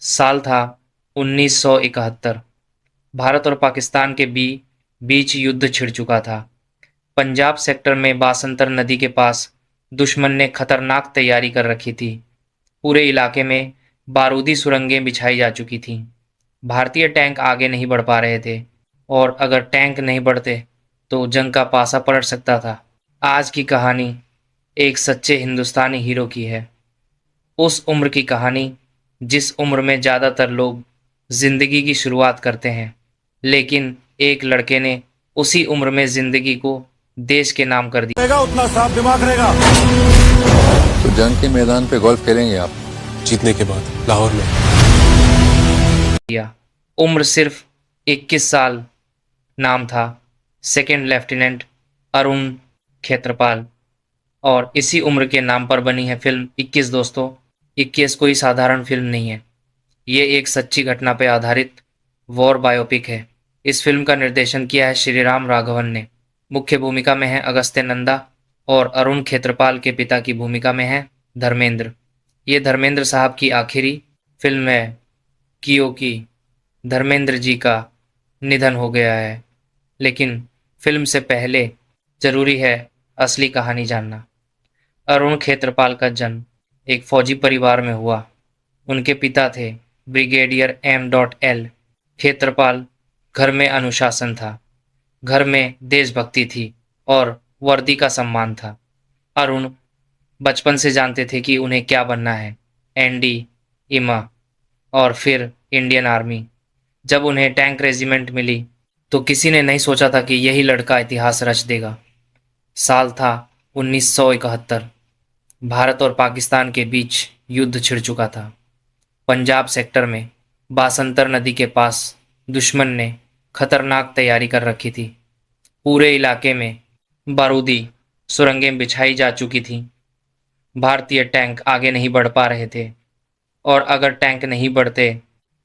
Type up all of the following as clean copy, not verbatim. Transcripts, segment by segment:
साल था 1971। भारत और पाकिस्तान के बीच युद्ध छिड़ चुका था। पंजाब सेक्टर में बासंतर नदी के पास दुश्मन ने खतरनाक तैयारी कर रखी थी। पूरे इलाके में बारूदी सुरंगें बिछाई जा चुकी थीं। भारतीय टैंक आगे नहीं बढ़ पा रहे थे, और अगर टैंक नहीं बढ़ते तो जंग का पासा पलट सकता था। आज की कहानी एक सच्चे हिंदुस्तानी हीरो की है। उस उम्र की कहानी जिस उम्र में ज़्यादातर लोग जिंदगी की शुरुआत करते हैं, लेकिन एक लड़के ने उसी उम्र में जिंदगी को देश के नाम कर रहेगा उतना साफ दिमाग रहेगा। तो जंग के मैदान पे गोल्फ खेलेंगे आप? जीतने के बाद लाहौर में। दिया। उम्र सिर्फ 21 साल। नाम था सेकंड लेफ्टिनेंट अरुण खेत्रपाल। और इसी उम्र के नाम पर बनी है फिल्म 21 दोस्तों। 21 कोई साधारण फिल्म नहीं है। ये एक सच्ची घटना पर आधारित वॉर बायोपिक है। इस फिल्म का निर्देशन किया है श्रीराम राघवन ने। मुख्य भूमिका में है अगस्त्य नंदा, और अरुण खेत्रपाल के पिता की भूमिका में है धर्मेंद्र। ये धर्मेंद्र साहब की आखिरी फिल्म है क्योंकि धर्मेंद्र जी का निधन हो गया है। लेकिन फिल्म से पहले जरूरी है असली कहानी जानना। अरुण खेत्रपाल का जन्म एक फौजी परिवार में हुआ। उनके पिता थे ब्रिगेडियर M.L. खेत्रपाल। घर में अनुशासन था, घर में देशभक्ति थी और वर्दी का सम्मान था। अरुण बचपन से जानते थे कि उन्हें क्या बनना है, एनडी, इमा और फिर इंडियन आर्मी। जब उन्हें टैंक रेजिमेंट मिली तो किसी ने नहीं सोचा था कि यही लड़का इतिहास रच देगा। साल था 1971। भारत और पाकिस्तान के बीच युद्ध छिड़ चुका था। पंजाब सेक्टर में बासंतर नदी के पास दुश्मन ने खतरनाक तैयारी कर रखी थी। पूरे इलाके में बारूदी सुरंगें बिछाई जा चुकी थीं। भारतीय टैंक आगे नहीं बढ़ पा रहे थे, और अगर टैंक नहीं बढ़ते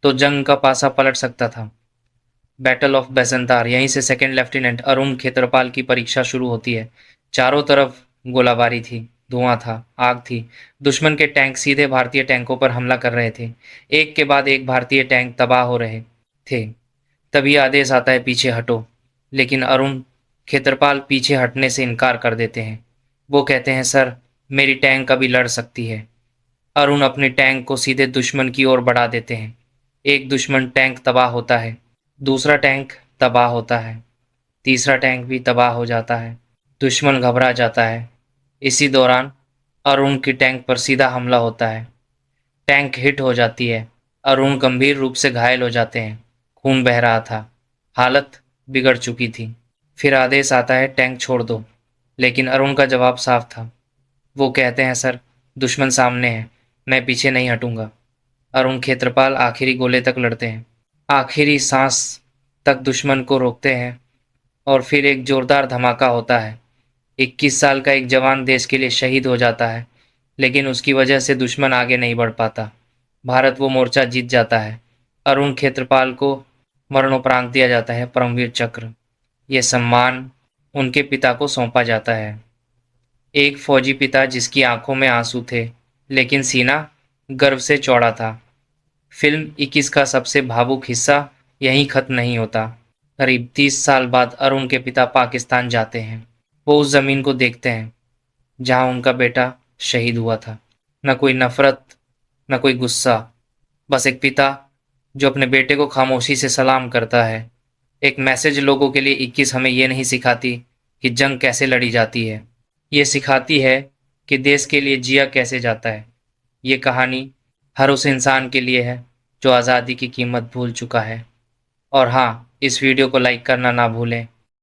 तो जंग का पासा पलट सकता था। बैटल ऑफ बेसंतार, यहीं से सेकंड लेफ्टिनेंट अरुण खेत्रपाल की परीक्षा शुरू होती है। चारों तरफ गोलाबारी थी, धुआं था, आग थी। दुश्मन के टैंक सीधे भारतीय टैंकों पर हमला कर रहे थे। एक के बाद एक भारतीय टैंक तबाह हो रहे थे। तभी आदेश आता है पीछे हटो, लेकिन अरुण खेत्रपाल पीछे हटने से इनकार कर देते हैं। वो कहते हैं सर, मेरी टैंक अभी लड़ सकती है। अरुण अपने टैंक को सीधे दुश्मन की ओर बढ़ा देते हैं। एक दुश्मन टैंक तबाह होता है, दूसरा टैंक तबाह होता है, तीसरा टैंक भी तबाह हो जाता है। दुश्मन घबरा जाता है। इसी दौरान अरुण की टैंक पर सीधा हमला होता है। टैंक हिट हो जाती है। अरुण गंभीर रूप से घायल हो जाते हैं। खून बह रहा था, हालत बिगड़ चुकी थी। फिर आदेश आता है टैंक छोड़ दो, लेकिन अरुण का जवाब साफ था। वो कहते हैं सर, दुश्मन सामने है, मैं पीछे नहीं हटूंगा। अरुण खेत्रपाल आखिरी गोले तक लड़ते हैं, आखिरी सांस तक दुश्मन को रोकते हैं, और फिर एक जोरदार धमाका होता है। 21 साल का एक जवान देश के लिए शहीद हो जाता है, लेकिन उसकी वजह से दुश्मन आगे नहीं बढ़ पाता। भारत वो मोर्चा जीत जाता है। अरुण खेत्रपाल को मरणोपरांत दिया जाता है परमवीर चक्र। ये सम्मान उनके पिता को सौंपा जाता है। एक फौजी पिता जिसकी आंखों में आंसू थे, लेकिन सीना गर्व से चौड़ा था। फिल्म 21 का सबसे भावुक हिस्सा यहीं खत्म नहीं होता। करीब 30 साल बाद अरुण के पिता पाकिस्तान जाते हैं। वो उस जमीन को देखते हैं जहां उनका बेटा शहीद हुआ था। न कोई नफरत, न कोई गुस्सा, बस एक पिता जो अपने बेटे को खामोशी से सलाम करता है। एक मैसेज लोगों के लिए 21 हमें ये नहीं सिखाती कि जंग कैसे लड़ी जाती है, ये सिखाती है कि देश के लिए जिया कैसे जाता है। ये कहानी हर उस इंसान के लिए है जो आज़ादी की कीमत भूल चुका है। और हाँ, इस वीडियो को लाइक करना ना भूलें।